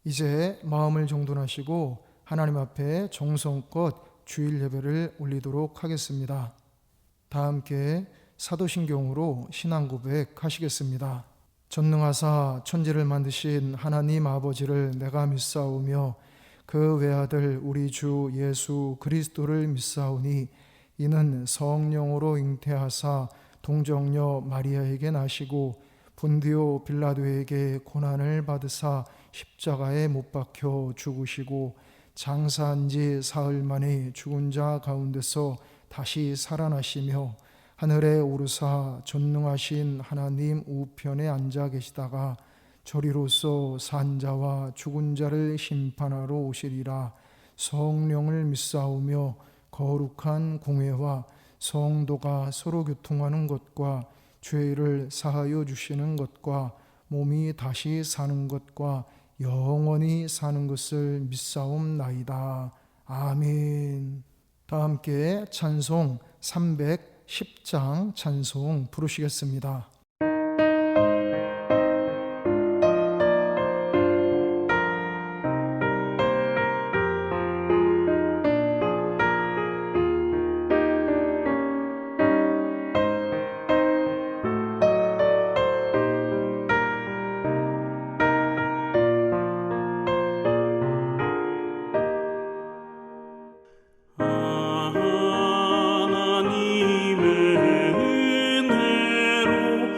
이제 마음을 정돈하시고 하나님 앞에 정성껏 주일 예배를 올리도록 하겠습니다. 다 함께 사도신경으로 신앙 고백하시겠습니다. 전능하사 천지를 만드신 하나님 아버지를 내가 믿사오며 그 외아들 우리 주 예수 그리스도를 믿사오니 이는 성령으로 잉태하사 동정녀 마리아에게 나시고 본디오 빌라도에게 고난을 받으사 십자가에 못 박혀 죽으시고 장사한 지 사흘 만에 죽은 자 가운데서 다시 살아나시며 하늘에 오르사 전능하신 하나님 우편에 앉아 계시다가 저리로서 산 자와 죽은 자를 심판하러 오시리라. 성령을 믿사오며 거룩한 공회와 성도가 서로 교통하는 것과 죄를 사하여 주시는 것과 몸이 다시 사는 것과 영원히 사는 것을 믿사옵나이다. 아멘. 다 함께 찬송 310장 찬송 부르시겠습니다. 하나님의 은혜로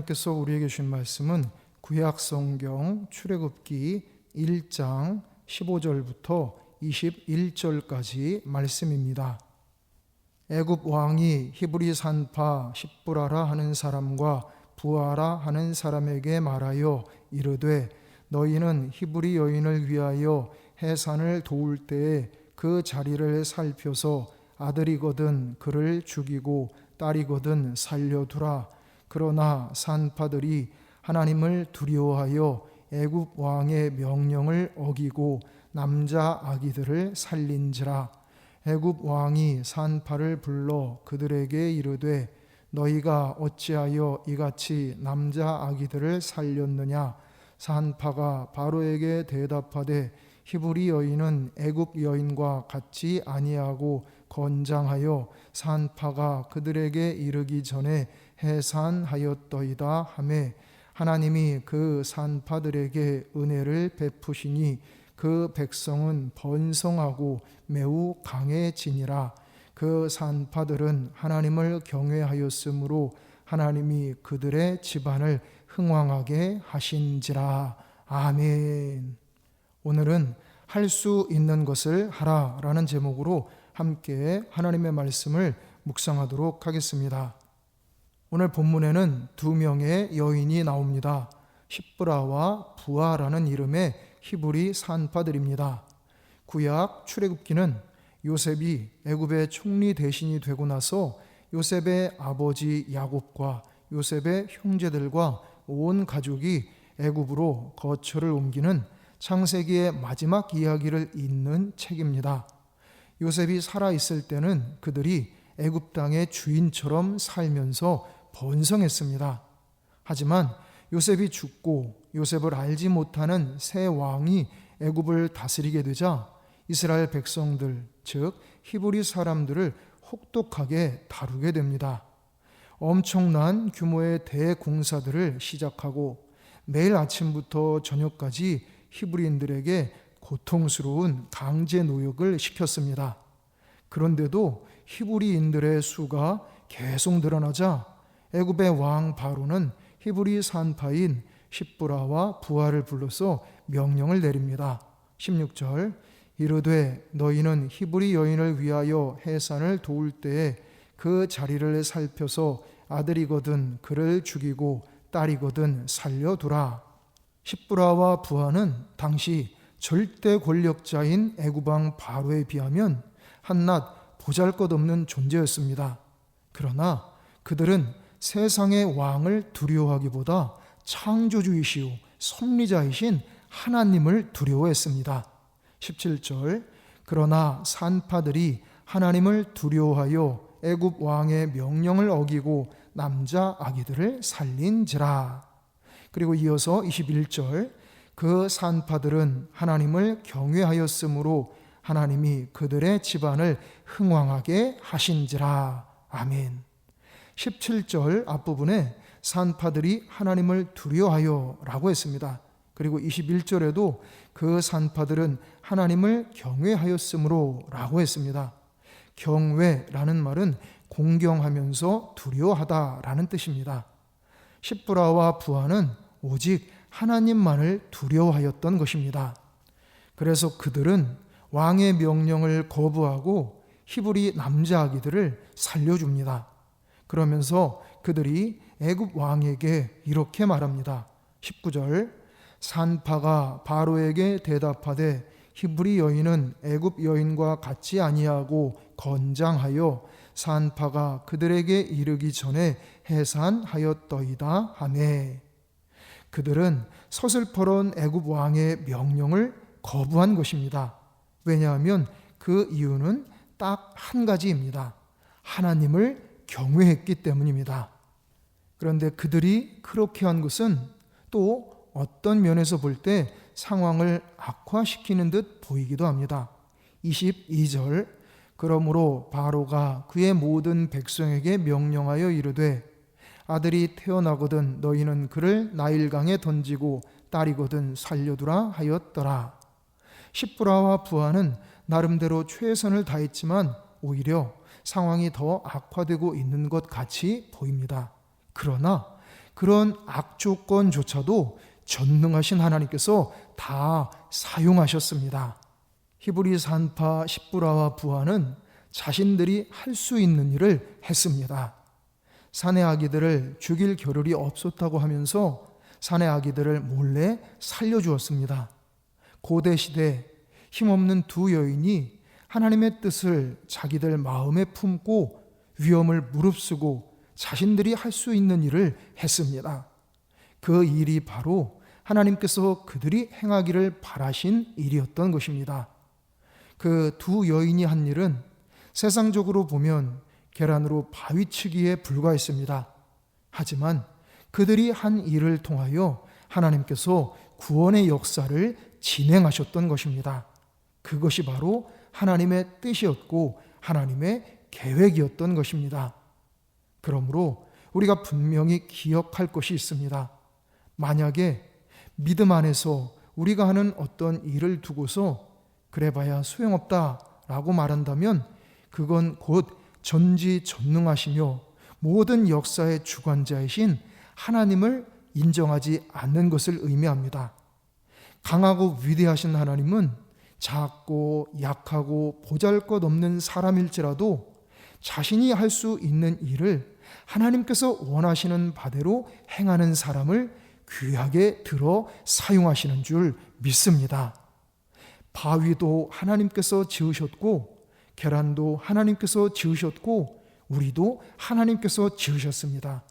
하나님께서 우리에게 주신 말씀은 구약성경 출애굽기 1장 15절부터 21절까지 말씀입니다. 애굽 왕이 히브리 산파 십부라라 하는 사람과 부하라 하는 사람에게 말하여 이르되 너희는 히브리 여인을 위하여 해산을 도울 때에 그 자리를 살펴서 아들이거든 그를 죽이고 딸이거든 살려두라. 그러나 산파들이 하나님을 두려워하여 애굽 왕의 명령을 어기고 남자 아기들을 살린지라. 애굽 왕이 산파를 불러 그들에게 이르되 너희가 어찌하여 이같이 남자 아기들을 살렸느냐. 산파가 바로에게 대답하되 히브리 여인은 애굽 여인과 같지 아니하고 건장하여 산파가 그들에게 이르기 전에 해산하였더이다 하매 하나님이 그 산파들에게 은혜를 베푸시니 그 백성은 번성하고 매우 강해지니라. 그 산파들은 하나님을 경외하였으므로 하나님이 그들의 집안을 흥왕하게 하신지라. 아멘. 오늘은 할 수 있는 것을 하라 라는 제목으로 함께 하나님의 말씀을 묵상하도록 하겠습니다. 오늘 본문에는 두 명의 여인이 나옵니다. 십브라와 부하라는 이름의 히브리 산파들입니다. 구약 출애굽기는 요셉이 애굽의 총리 대신이 되고 나서 요셉의 아버지 야곱과 요셉의 형제들과 온 가족이 애굽으로 거처를 옮기는 창세기의 마지막 이야기를 잇는 책입니다. 요셉이 살아있을 때는 그들이 애굽 땅의 주인처럼 살면서 번성했습니다. 하지만 요셉이 죽고 요셉을 알지 못하는 새 왕이 애굽을 다스리게 되자 이스라엘 백성들, 즉 히브리 사람들을 혹독하게 다루게 됩니다. 엄청난 규모의 대공사들을 시작하고 매일 아침부터 저녁까지 히브리인들에게 고통스러운 강제 노역을 시켰습니다. 그런데도 히브리인들의 수가 계속 늘어나자 애굽의 왕 바로는 히브리 산파인 십브라와 부하를 불러서 명령을 내립니다. 16절 이르되 너희는 히브리 여인을 위하여 해산을 도울 때에 그 자리를 살펴서 아들이거든 그를 죽이고 딸이거든 살려두라. 십브라와 부하는 당시 절대 권력자인 애굽왕 바로에 비하면 한낱 보잘것없는 존재였습니다. 그러나 그들은 세상의 왕을 두려워하기보다 창조주이시오 섭리자이신 하나님을 두려워했습니다. 17절 그러나 산파들이 하나님을 두려워하여 애굽 왕의 명령을 어기고 남자 아기들을 살린지라. 그리고 이어서 21절 그 산파들은 하나님을 경외하였으므로 하나님이 그들의 집안을 흥왕하게 하신지라. 아멘. 17절 앞부분에 산파들이 하나님을 두려워하여 라고 했습니다. 그리고 21절에도 그 산파들은 하나님을 경외하였으므로 라고 했습니다. 경외라는 말은 공경하면서 두려워하다라는 뜻입니다. 십브라와 부하는 오직 하나님만을 두려워하였던 것입니다. 그래서 그들은 왕의 명령을 거부하고 히브리 남자아기들을 살려줍니다. 그러면서 그들이 애굽 왕에게 이렇게 말합니다. 19절 산파가 바로에게 대답하되 히브리 여인은 애굽 여인과 같지 아니하고 건장하여 산파가 그들에게 이르기 전에 해산하였더이다 하매 그들은 서슬퍼런 애굽 왕의 명령을 거부한 것입니다. 왜냐하면 그 이유는 딱 한 가지입니다. 하나님을 경외했기 때문입니다. 그런데 그들이 그렇게 한 것은 또 어떤 면에서 볼 때 상황을 악화시키는 듯 보이기도 합니다. 22절 그러므로 바로가 그의 모든 백성에게 명령하여 이르되 아들이 태어나거든 너희는 그를 나일강에 던지고 딸이거든 살려두라 하였더라. 십브라와 부하는 나름대로 최선을 다했지만 오히려 상황이 더 악화되고 있는 것 같이 보입니다. 그러나 그런 악조건조차도 전능하신 하나님께서 다 사용하셨습니다. 히브리 산파 십부라와 부하는 자신들이 할 수 있는 일을 했습니다. 사내 아기들을 죽일 겨를이 없었다고 하면서 사내 아기들을 몰래 살려주었습니다. 고대 시대 힘없는 두 여인이 하나님의 뜻을 자기들 마음에 품고 위험을 무릅쓰고 자신들이 할 수 있는 일을 했습니다. 그 일이 바로 하나님께서 그들이 행하기를 바라신 일이었던 것입니다. 그 두 여인이 한 일은 세상적으로 보면 계란으로 바위치기에 불과했습니다. 하지만 그들이 한 일을 통하여 하나님께서 구원의 역사를 진행하셨던 것입니다. 그것이 바로 하나님의 뜻이었고 하나님의 계획이었던 것입니다. 그러므로 우리가 분명히 기억할 것이 있습니다. 만약에 믿음 안에서 우리가 하는 어떤 일을 두고서 그래봐야 소용없다라고 말한다면 그건 곧 전지전능하시며 모든 역사의 주관자이신 하나님을 인정하지 않는 것을 의미합니다. 강하고 위대하신 하나님은 작고 약하고 보잘것없는 사람일지라도 자신이 할 수 있는 일을 하나님께서 원하시는 바대로 행하는 사람을 귀하게 들어 사용하시는 줄 믿습니다. 바위도 하나님께서 지으셨고 계란도 하나님께서 지으셨고 우리도 하나님께서 지으셨습니다.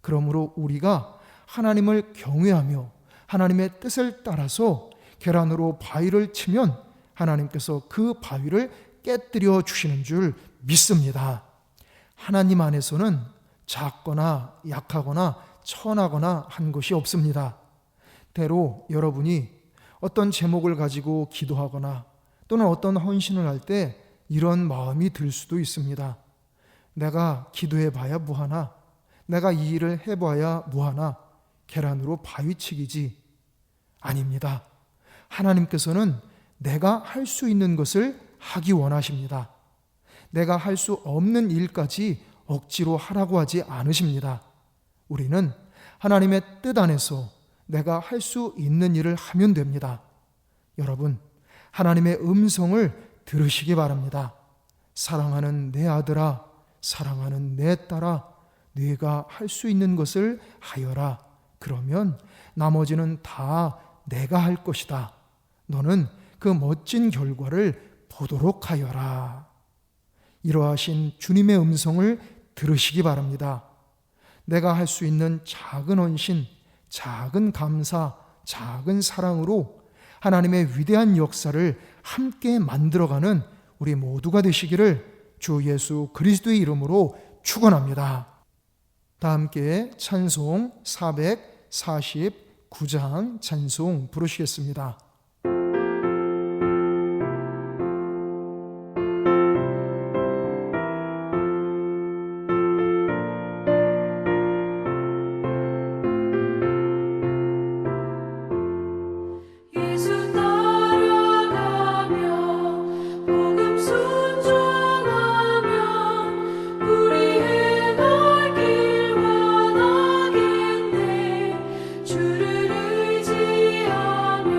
그러므로 우리가 하나님을 경외하며 하나님의 뜻을 따라서 계란으로 바위를 치면 하나님께서 그 바위를 깨뜨려 주시는 줄 믿습니다. 하나님 안에서는 작거나 약하거나 천하거나 한 것이 없습니다. 때로 여러분이 어떤 제목을 가지고 기도하거나 또는 어떤 헌신을 할 때 이런 마음이 들 수도 있습니다. 내가 기도해 봐야 뭐하나? 내가 이 일을 해봐야 뭐하나? 계란으로 바위치기지. 아닙니다. 하나님께서는 내가 할 수 있는 것을 하기 원하십니다. 내가 할 수 없는 일까지 억지로 하라고 하지 않으십니다. 우리는 하나님의 뜻 안에서 내가 할 수 있는 일을 하면 됩니다. 여러분, 하나님의 음성을 들으시기 바랍니다. 사랑하는 내 아들아, 사랑하는 내 딸아, 네가 할 수 있는 것을 하여라. 그러면 나머지는 다 내가 할 것이다. 너는 그 멋진 결과를 보도록 하여라. 이러하신 주님의 음성을 들으시기 바랍니다. 내가 할 수 있는 작은 헌신, 작은 감사, 작은 사랑으로 하나님의 위대한 역사를 함께 만들어가는 우리 모두가 되시기를 주 예수 그리스도의 이름으로 축원합니다. 다 함께 찬송 449장 찬송 부르시겠습니다. 주를 의지하며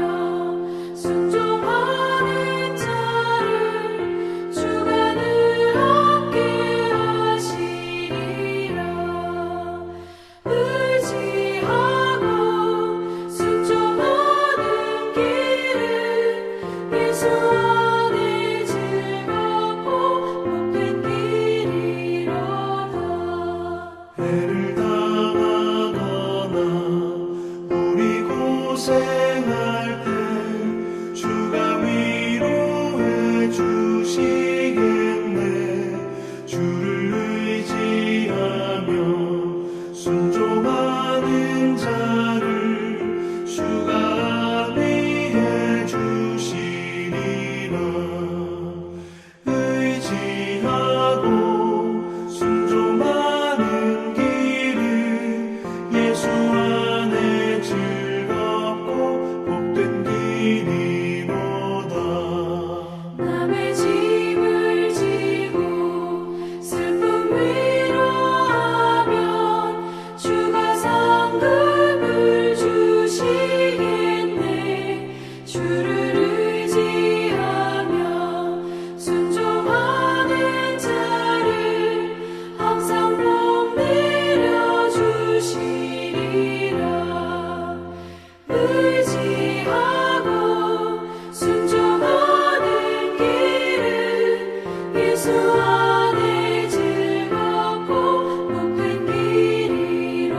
주를 의지하며 순종하는 자를 항상 복 내려 주시리라. 의지하고 순종하는 길은 예수 안에 즐겁고 복된 길이로다.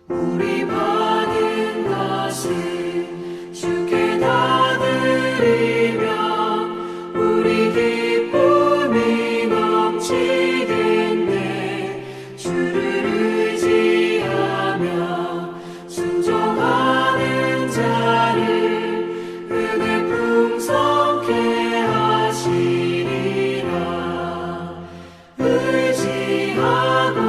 우리 받은 것을 주께 다 드리며 우리 기쁨이 넘치겠네. 주를 의지하며 순종하는 자를 은혜 풍성케 하시리라. 의지하고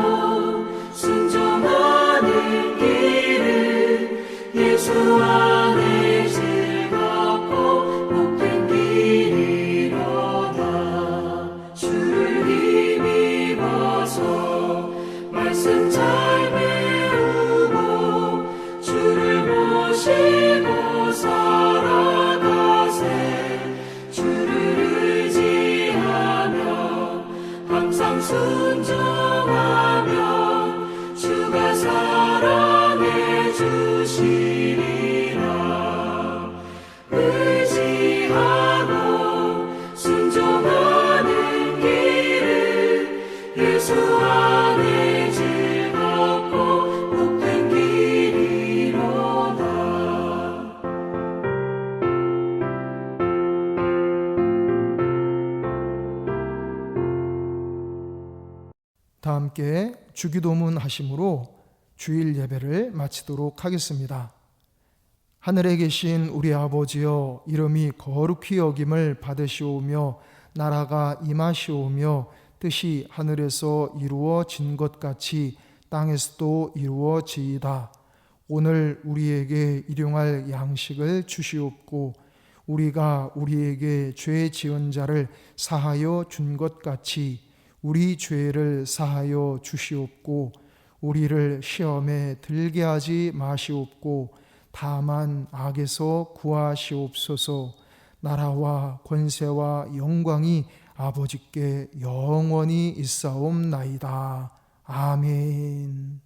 순종하는 길은 예수 안에 즐겁고 복된 길이로다. 주를 힘입어서 말씀 잘 배우고 주를 모시고 살아가세. 주를 의지하며 항상 순종하며 주가 사랑해 주시리라. 의지하고 순종하는 길은 예수 안에 즐겁고 복된 길이로다. 다 함께 주기도문 하심으로 주일 예배를 마치도록 하겠습니다. 하늘에 계신 우리 아버지여, 이름이 거룩히 여김을 받으시오며 나라가 임하시오며 뜻이 하늘에서 이루어진 것 같이 땅에서도 이루어지이다. 오늘 우리에게 일용할 양식을 주시옵고 우리가 우리에게 죄 지은 자를 사하여 준 것 같이 우리 죄를 사하여 주시옵고 우리를 시험에 들게 하지 마시옵고 다만 악에서 구하시옵소서. 나라와 권세와 영광이 아버지께 영원히 있사옵나이다. 아멘.